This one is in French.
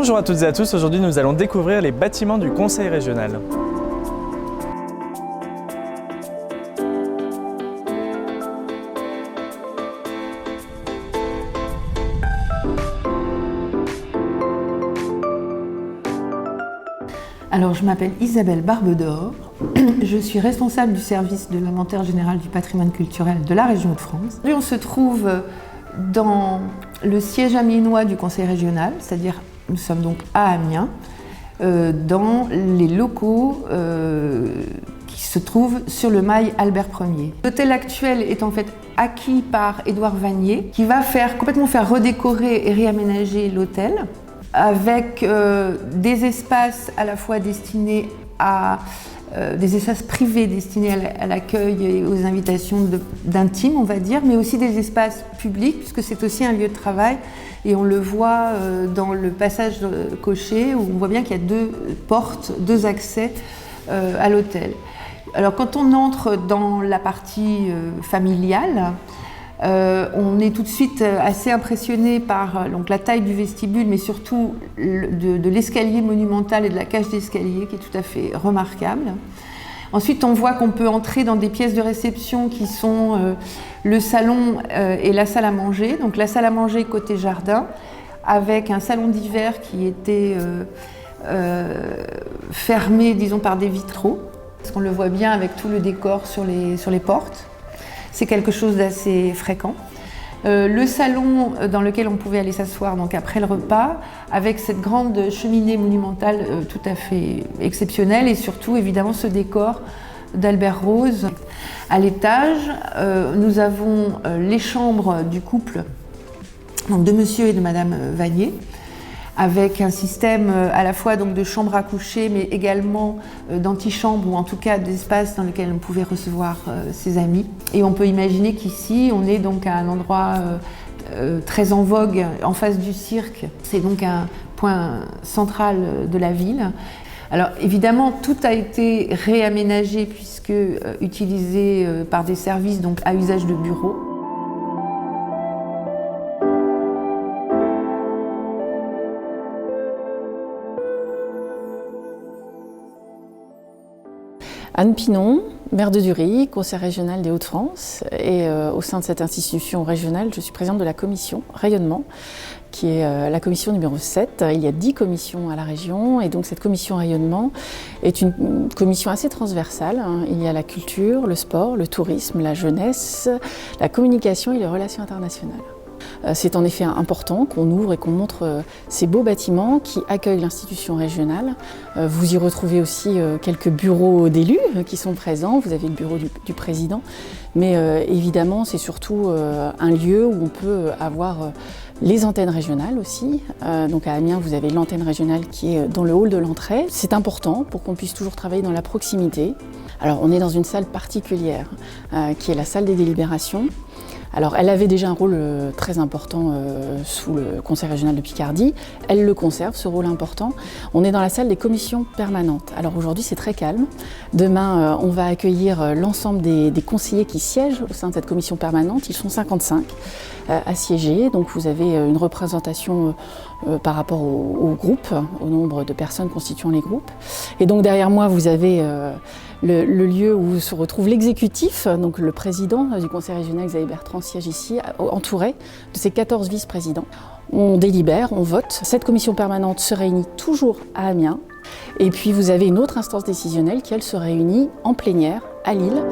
Bonjour à toutes et à tous, aujourd'hui nous allons découvrir les bâtiments du Conseil régional. Alors, je m'appelle Isabelle Barbedor, je suis responsable du service de l'inventaire général du patrimoine culturel de la région de France. Aujourd'hui, on se trouve dans le siège amiénois du Conseil régional, c'est-à-dire nous sommes donc à Amiens, dans les locaux qui se trouvent sur le mail Albert Ier. L'hôtel actuel est en fait acquis par Édouard Vanier, qui va complètement faire redécorer et réaménager l'hôtel, avec des espaces à la fois destinés à des espaces privés destinés à l'accueil et aux invitations d'intimes, on va dire, mais aussi des espaces publics, puisque c'est aussi un lieu de travail. Et on le voit dans le passage coché, où on voit bien qu'il y a deux portes, deux accès à l'hôtel. Alors quand on entre dans la partie familiale, on est tout de suite assez impressionné par la taille du vestibule, mais surtout de l'escalier monumental et de la cage d'escalier qui est tout à fait remarquable. Ensuite, on voit qu'on peut entrer dans des pièces de réception qui sont le salon et la salle à manger. Donc la salle à manger côté jardin, avec un salon d'hiver qui était fermé, disons, par des vitraux. Parce qu'on le voit bien avec tout le décor sur les portes. C'est quelque chose d'assez fréquent. Le salon dans lequel on pouvait aller s'asseoir donc après le repas, avec cette grande cheminée monumentale tout à fait exceptionnelle, et surtout évidemment ce décor d'Albert Rose. À l'étage, nous avons les chambres du couple, donc de monsieur et de madame Vanier, avec un système à la fois donc de chambre à coucher, mais également d'antichambre, ou en tout cas d'espace dans lequel on pouvait recevoir ses amis. Et on peut imaginer qu'ici, on est donc à un endroit très en vogue, en face du cirque. C'est donc un point central de la ville. Alors évidemment, tout a été réaménagé puisque utilisé par des services donc à usage de bureau. Anne Pinon, maire de Dury, conseil régional des Hauts-de-France, et au sein de cette institution régionale, je suis présidente de la commission rayonnement, qui est la commission numéro 7. Il y a 10 commissions à la région, et donc cette commission rayonnement est une commission assez transversale. Il y a la culture, le sport, le tourisme, la jeunesse, la communication et les relations internationales. C'est en effet important qu'on ouvre et qu'on montre ces beaux bâtiments qui accueillent l'institution régionale. Vous y retrouvez aussi quelques bureaux d'élus qui sont présents. Vous avez le bureau du président, mais évidemment c'est surtout un lieu où on peut avoir les antennes régionales aussi. Donc à Amiens, vous avez l'antenne régionale qui est dans le hall de l'entrée. C'est important pour qu'on puisse toujours travailler dans la proximité. Alors on est dans une salle particulière qui est la salle des délibérations. Alors, elle avait déjà un rôle très important sous le Conseil régional de Picardie. Elle le conserve, ce rôle important. On est dans la salle des commissions permanentes. Alors aujourd'hui, c'est très calme. Demain, on va accueillir l'ensemble des conseillers qui siègent au sein de cette commission permanente. Ils sont 55 à siéger. Donc vous avez une représentation par rapport au groupe, au nombre de personnes constituant les groupes. Et donc derrière moi, vous avez le lieu où se retrouve l'exécutif, donc le président du conseil régional, Xavier Bertrand, siège ici, entouré de ses 14 vice-présidents. On délibère, on vote. Cette commission permanente se réunit toujours à Amiens. Et puis vous avez une autre instance décisionnelle qui, elle, se réunit en plénière à Lille.